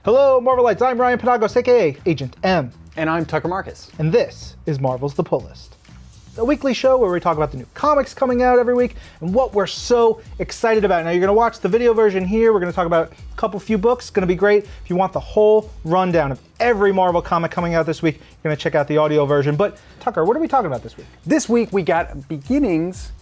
Hello, Marvelites. I'm Ryan Penagos, aka Agent M. And I'm Tucker Marcus. And this is Marvel's The Pull List, a weekly show where we talk about the new comics coming out every week and what we're so excited about. Now, you're going to watch the video version here. We're going to talk about a few books. It's going to be great. If you want the whole rundown of every Marvel comic coming out this week, you're going to check out the audio version. But, Tucker, what are we talking about this week? This week we got beginnings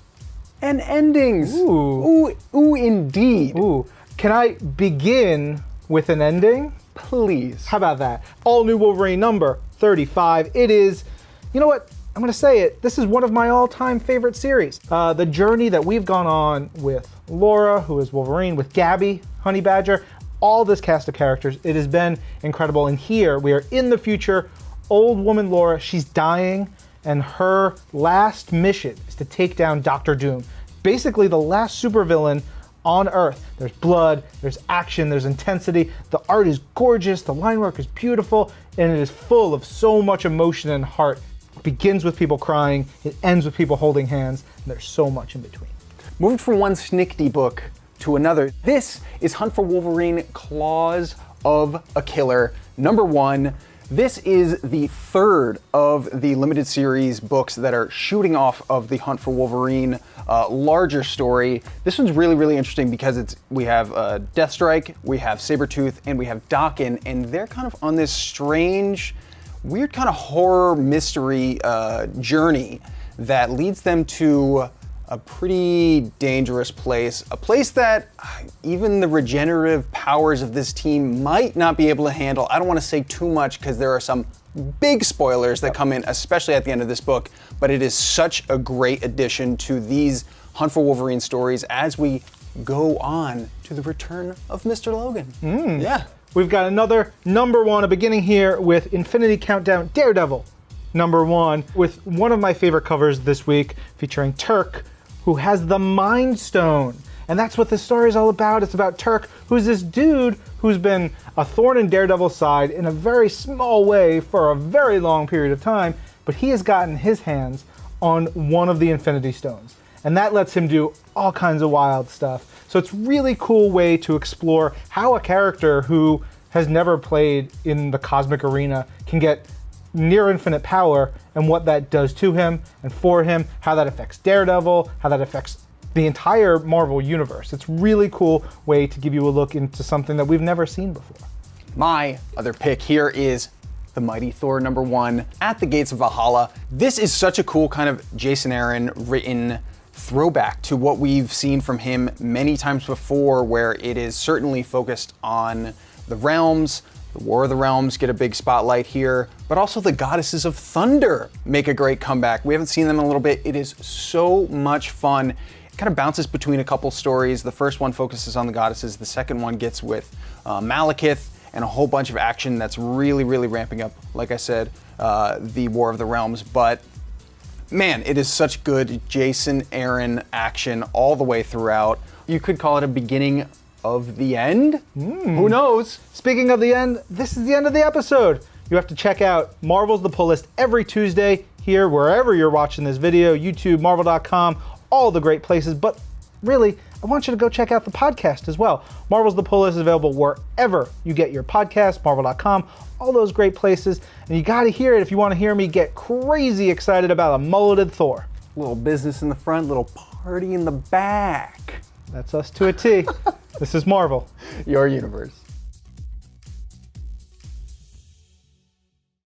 and endings. Ooh. Ooh, indeed. Ooh. Can I begin with an ending? Please. How about that? All New Wolverine number 35. It is, you know what? I'm going to say it. This is one of my all-time favorite series. The journey that we've gone on with Laura, who is Wolverine, with Gabby, Honey Badger, all this cast of characters. It has been incredible. And here we are in the future. Old woman Laura, she's dying, and her last mission is to take down Doctor Doom. Basically the last supervillain on Earth. There's blood, there's action, there's intensity. The art is gorgeous, the line work is beautiful, and it is full of so much emotion and heart. It begins with people crying, it ends with people holding hands, and there's so much in between. Moving from one Snickety book to another, this is Hunt for Wolverine: Claws of a Killer, number 1. This is the third of the limited series books that are shooting off of the Hunt for Wolverine larger story. This one's really, really interesting because we have Deathstrike, we have Sabretooth, and we have Daken, and they're kind of on this strange, weird kind of horror mystery journey that leads them to a pretty dangerous place, a place that even the regenerative powers of this team might not be able to handle. I don't want to say too much because there are some big spoilers that come in, especially at the end of this book, but it is such a great addition to these Hunt for Wolverine stories as we go on to the return of Mr. Logan. Yeah. We've got another number 1, a beginning here with Infinity Countdown Daredevil, number 1, with one of my favorite covers this week featuring Turk, who has the Mind Stone. And that's what this story is all about. It's about Turk, who's this dude who's been a thorn in Daredevil's side in a very small way for a very long period of time, but he has gotten his hands on one of the Infinity Stones. And that lets him do all kinds of wild stuff. So it's a really cool way to explore how a character who has never played in the cosmic arena can get near infinite power and what that does to him and for him, how that affects Daredevil, how that affects the entire Marvel universe. It's a really cool way to give you a look into something that we've never seen before. My other pick here is The Mighty Thor number 1, At the Gates of Valhalla. This is such a cool kind of Jason Aaron written throwback to what we've seen from him many times before, where it is certainly focused on the realms. The War of the Realms get a big spotlight here, but also the Goddesses of Thunder make a great comeback. We haven't seen them in a little bit. It is so much fun. It kind of bounces between a couple stories. The first one focuses on the goddesses. The second one gets with Malekith and a whole bunch of action that's really, really ramping up, like I said, the War of the Realms. But man, it is such good Jason Aaron action all the way throughout. You could call it a beginning of the end? Who knows? Speaking of the end, this is the end of the episode. You have to check out Marvel's The Pull List every Tuesday here, wherever you're watching this video, YouTube, Marvel.com, all the great places. But really, I want you to go check out the podcast as well. Marvel's The Pull List is available wherever you get your podcast, Marvel.com, all those great places. And you got to hear it if you want to hear me get crazy excited about a mulleted Thor. Little business in the front, little party in the back. That's us to a T. This is Marvel, Your universe.